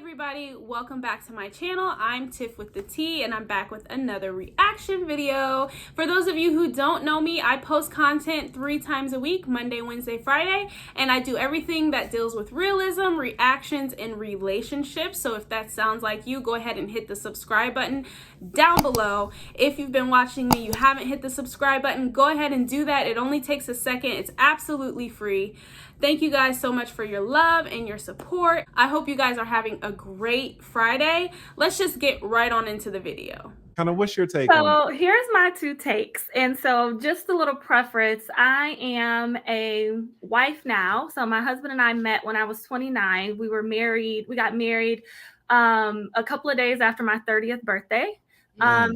everybody, welcome back to my channel. I'm Tiff with the T, and I'm back with another reaction video. For those of you who don't know me, I post content 3 times a week, Monday, Wednesday, Friday, and I do everything that deals with realism, reactions, and relationships. So if that sounds like you, go ahead and hit the subscribe button down below. If you've been watching me, you haven't hit the subscribe button, go ahead and do that. It only takes a second. It's absolutely free. Thank you guys so much for your love and your support. I hope you guys are having a great Friday. Let's just get right on into the video. What's your take on So here's my 2 takes. And so just a little preference. I am a wife now. So my husband and I met when I was 29. We were married. We got married a couple of days after my 30th birthday.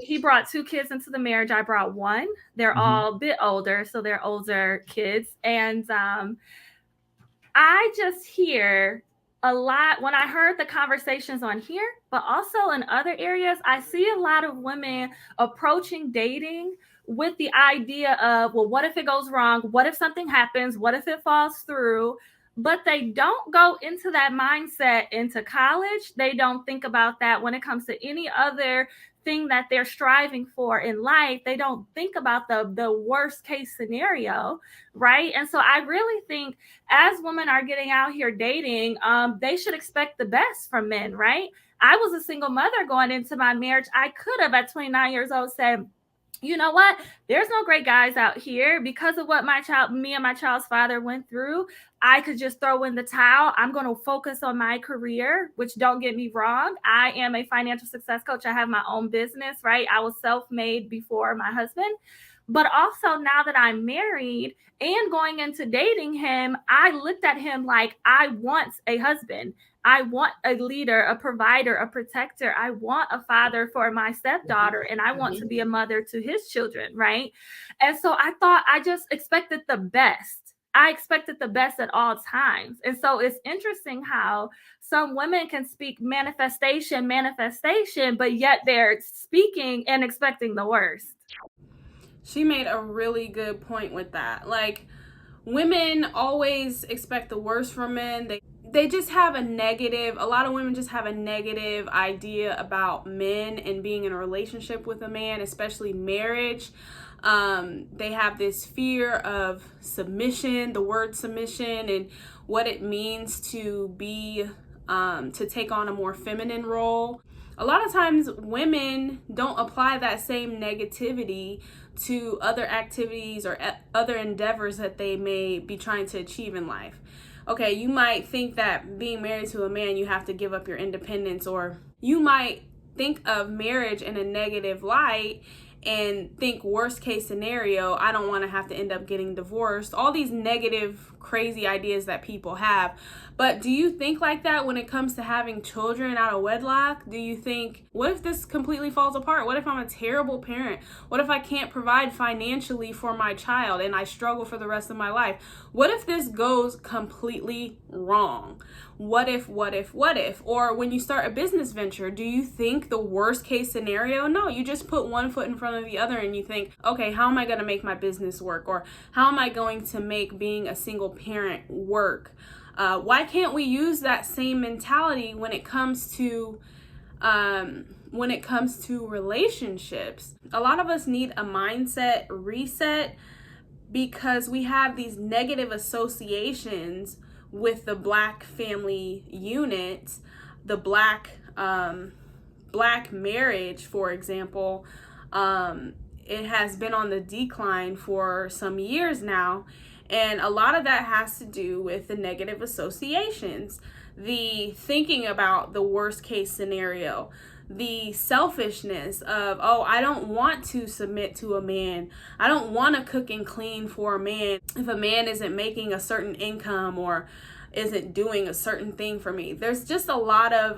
He brought 2 kids into the marriage. I brought 1. They're all a bit older. So they're older kids. And I just hear a lot when I heard the conversations on here, but also in other areas, I see a lot of women approaching dating with the idea of, well, what if it goes wrong? What if something happens? What if it falls through? But they don't go into that mindset into college. They don't think about that when it comes to any other thing that they're striving for in life. They don't think about the worst case scenario, right? And so I really think as women are getting out here dating, they should expect the best from men, right? I was a single mother going into my marriage. I could have at 29 years old said, you know what? There's no great guys out here because of what me and my child's father went through. I could just throw in the towel. I'm going to focus on my career, which don't get me wrong. I am a financial success coach. I have my own business, right? I was self-made before my husband. But also now that I'm married and going into dating him, I looked at him like I want a husband. I want a leader, a provider, a protector. I want a father for my stepdaughter, and I want to be a mother to his children, right? And so I thought I just expected the best. I expected the best at all times. And so it's interesting how some women can speak manifestation, but yet they're speaking and expecting the worst. She made a really good point with that. Like, women always expect the worst from men. They just have a lot of women just have a negative idea about men and being in a relationship with a man, especially marriage. They have this fear of submission, the word submission, and what it means to be, to take on a more feminine role. A lot of times women don't apply that same negativity to other activities or other endeavors that they may be trying to achieve in life. Okay, you might think that being married to a man, you have to give up your independence, or you might think of marriage in a negative light and think worst case scenario, I don't want to have to end up getting divorced. All these negative, crazy ideas that people have. But do you think like that when it comes to having children out of wedlock? Do you think, what if this completely falls apart? What if I'm a terrible parent? What if I can't provide financially for my child and I struggle for the rest of my life? What if this goes completely wrong? What if? Or when you start a business venture, do you think the worst case scenario? No, you just put one foot in front of the other and you think, okay, how am I going to make my business work? Or how am I going to make being a single parent work? Why can't we use that same mentality when it comes to relationships? A lot of us need a mindset reset because we have these negative associations with the Black family unit, the Black marriage, for example. It has been on the decline for some years now. And a lot of that has to do with the negative associations, the thinking about the worst case scenario, the selfishness of, oh, I don't want to submit to a man. I don't want to cook and clean for a man if a man isn't making a certain income or isn't doing a certain thing for me. There's just a lot of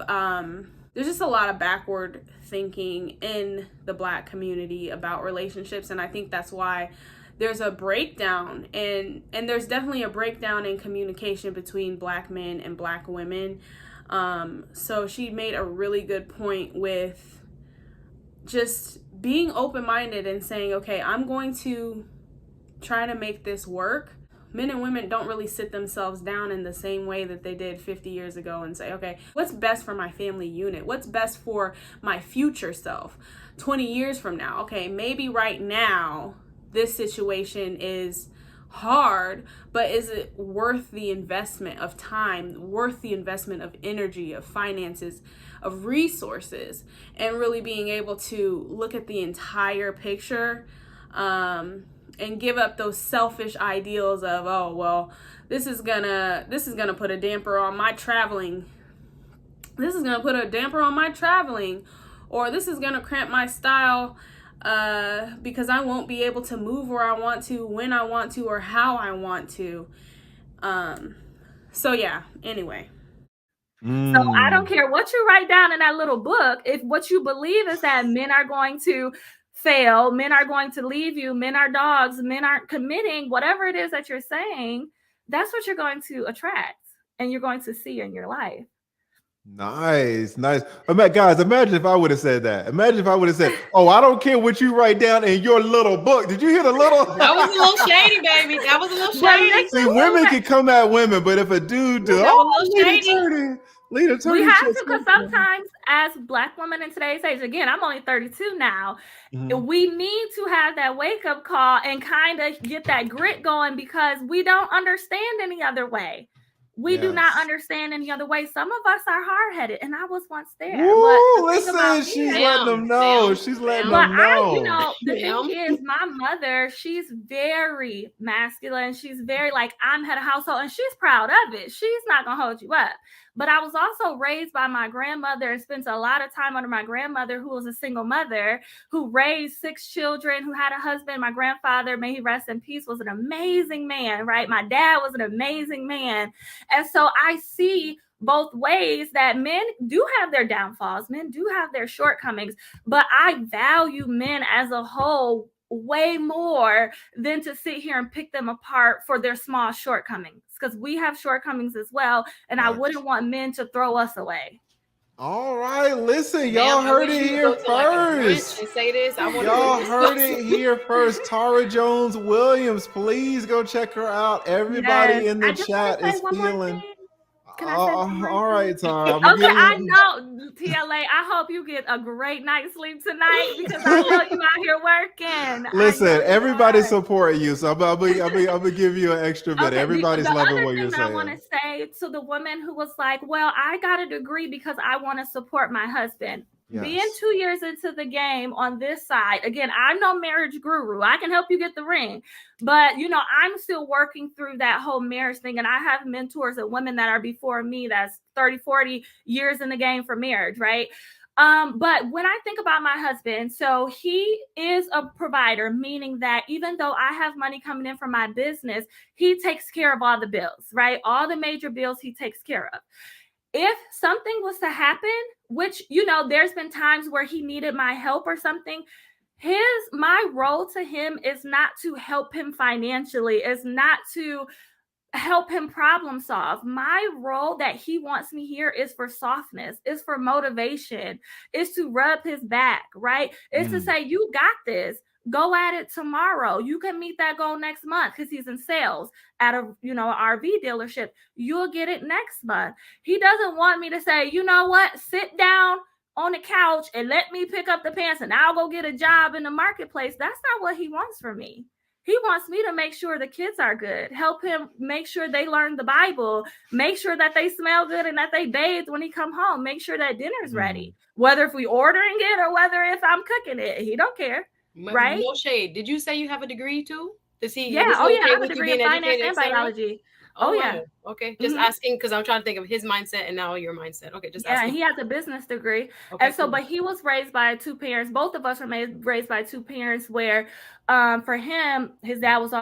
backward thinking in the Black community about relationships, and I think that's why there's a breakdown, and there's definitely a breakdown in communication between Black men and Black women. So she made a really good point with just being open-minded and saying, okay, I'm going to try to make this work. men and women don't really sit themselves down in the same way that they did 50 years ago and say, okay, what's best for my family unit? What's best for my future self 20 years from now? Okay, maybe right now this situation is hard, but is it worth the investment of time, worth the investment of energy, of finances, of resources, and really being able to look at the entire picture, and give up those selfish ideals of, oh well, this is gonna put a damper on my traveling, or this is gonna cramp my style, because I won't be able to move where I want to, when I want to, or how I want to. So yeah, anyway. So I don't care what you write down in that little book. If what you believe is that men are going to fail, men are going to leave you, men are dogs, men aren't committing, whatever it is that you're saying, that's what you're going to attract and you're going to see in your life. Nice. Guys, imagine if I would have said that. Imagine if I would have said, oh, I don't care what you write down in your little book. Did you hear the little? That was a little shady, baby. That was a little shady. See, women can come at women, but if a dude do, lead attorney. We have to, because sometimes as Black women in today's age, again, I'm only 32 now, we need to have that wake-up call and kind of get that grit going, because we don't understand any other way. We do not understand any other way. Some of us are hard-headed, and I was once there. Ooh, listen, she's letting them know. She's letting them know. The thing is, my mother, she's very masculine. She's very like, I'm head of household, and she's proud of it. She's not going to hold you up. But I was also raised by my grandmother and spent a lot of time under my grandmother, who was a single mother, who raised 6 children, who had a husband. My grandfather, may he rest in peace, was an amazing man, right? My dad was an amazing man. And so I see both ways that men do have their downfalls, men do have their shortcomings, but I value men as a whole way more than to sit here and pick them apart for their small shortcomings, because we have shortcomings as well, and I wouldn't want men to throw us away. All right, listen, y'all heard it here first. And say this. Y'all heard it here first. Tara Jones-Williams, please go check her out. Everybody in the chat is feeling. Can I say all right, Tara. Okay, I know, TLA. I hope you get a great night's sleep tonight, because I know you out here working. Listen, everybody's supporting you, so I'm gonna give you an extra bit. Everybody's loving what you're saying. I want to say to the woman who was like, "Well, I got a degree because I want to support my husband." Yes. Being 2 years into the game on this side, again, I'm no marriage guru. I can help you get the ring. But, I'm still working through that whole marriage thing. And I have mentors and women that are before me that's 30, 40 years in the game for marriage, right? But when I think about my husband, so he is a provider, meaning that even though I have money coming in from my business, he takes care of all the bills, right? All the major bills he takes care of. If something was to happen, which, there's been times where he needed my help or something, my role to him is not to help him financially, is not to help him problem solve. My role that he wants me here is for softness, is for motivation, is to rub his back, right? Is to say, you got this. Go at it tomorrow. You can meet that goal next month, because he's in sales at a RV dealership. You'll get it next month. He doesn't want me to say, you know what, sit down on the couch and let me pick up the pants and I'll go get a job in the marketplace. That's not what he wants from me. He wants me to make sure the kids are good, help him make sure they learn the Bible, make sure that they smell good and that they bathe when he come home, make sure that dinner's ready, whether if we ordering it or whether if I'm cooking it. He don't care. Right? No shade. Did you say you have a degree too? Does he? Yeah. I have a degree in finance and biology. Oh yeah. Okay. Just asking, because I'm trying to think of his mindset and now your mindset. Okay. Just asking. Yeah, he has a business degree. Okay, and so, but he was raised by 2 parents. Both of us were raised by 2 parents where, for him, his dad was.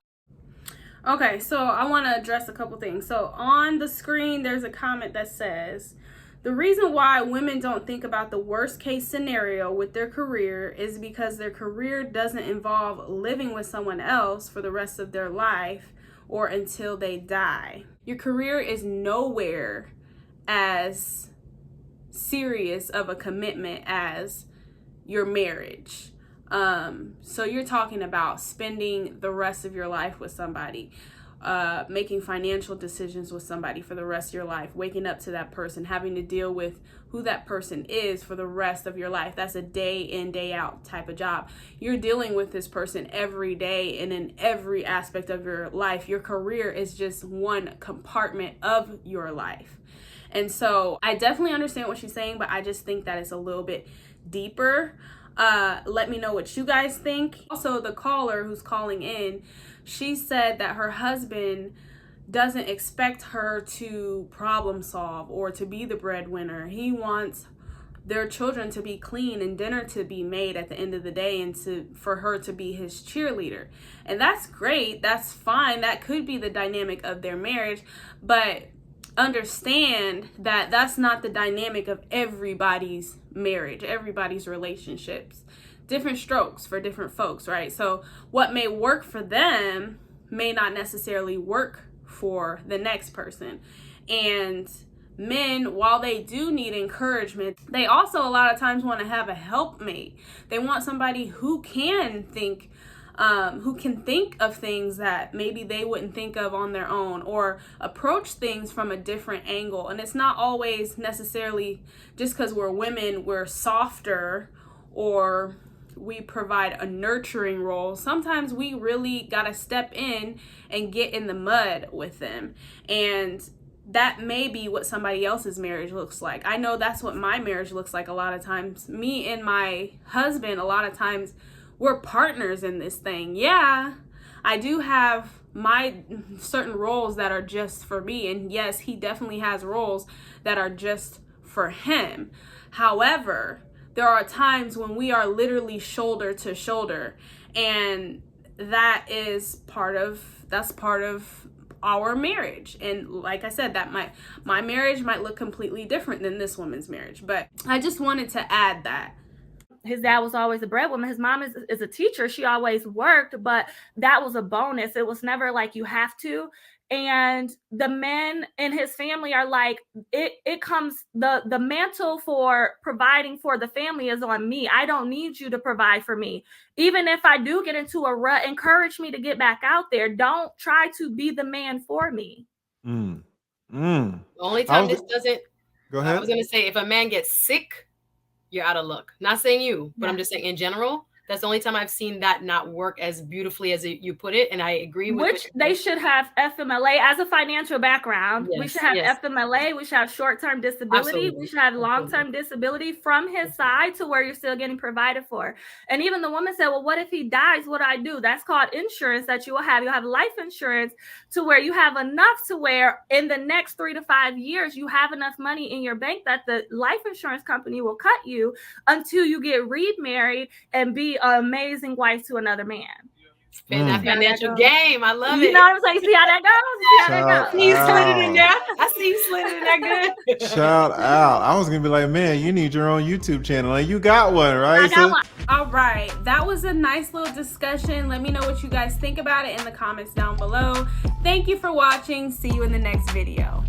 Okay. So I want to address a couple things. So on the screen, there's a comment that says, the reason why women don't think about the worst case scenario with their career is because their career doesn't involve living with someone else for the rest of their life or until they die. Your career is nowhere as serious of a commitment as your marriage. So you're talking about spending the rest of your life with somebody. making financial decisions with somebody for the rest of your life, waking up to that person, having to deal with who that person is for the rest of your life. That's a day in, day out type of job. You're dealing with this person every day and in every aspect of your life. Your career is just one compartment of your life. And so I definitely understand what she's saying, but I just think that it's a little bit deeper. Let me know what you guys think. Also, the caller who's calling in, she said that her husband doesn't expect her to problem solve or to be the breadwinner. He wants their children to be clean and dinner to be made at the end of the day, and for her to be his cheerleader. And that's great. That's fine. That could be the dynamic of their marriage, but understand that that's not the dynamic of everybody's marriage, everybody's relationships. Different strokes for different folks, right? So what may work for them may not necessarily work for the next person. And men, while they do need encouragement, they also a lot of times want to have a helpmate. They want somebody who can think of things that maybe they wouldn't think of on their own, or approach things from a different angle. And it's not always necessarily just because we're women, we're softer, or we provide a nurturing role. Sometimes we really gotta step in and get in the mud with them. And that may be what somebody else's marriage looks like. I know that's what my marriage looks like a lot of times. Me and my husband, a lot of times, we're partners in this thing. Yeah, I do have my certain roles that are just for me. And yes, he definitely has roles that are just for him. However, there are times when we are literally shoulder to shoulder, and that's part of our marriage. And like I said, that my marriage might look completely different than this woman's marriage, but I just wanted to add that. His dad was always a breadwinner. His mom is a teacher. She always worked, but that was a bonus. It was never like you have to. And the men in his family are like, it comes, the mantle for providing for the family is on me. I don't need you to provide for me. Even if I do get into a rut, encourage me to get back out there. Don't try to be the man for me. The only time this doesn't, Go ahead. I was going to say, if a man gets sick, you're out of luck. Not saying you, but I'm just saying in general, that's the only time I've seen that not work as beautifully as you put it. And I agree with which they should have FMLA as a financial background. Yes, we should have FMLA. We should have short-term disability. Absolutely. We should have long-term disability from his side to where you're still getting provided for. And even the woman said, well, what if he dies? What do I do? That's called insurance that you will have. You'll have life insurance to where you have enough to where in the next 3 to 5 years, you have enough money in your bank that the life insurance company will cut you until you get remarried and be an amazing wife to another man. Spend that financial game. I love it. You know what I'm saying? See how that goes? You slid it in there. I see you slid it in there good. Shout out. I was going to be like, man, you need your own YouTube channel. And you got one, right? I got one. All right. That was a nice little discussion. Let me know what you guys think about it in the comments down below. Thank you for watching. See you in the next video.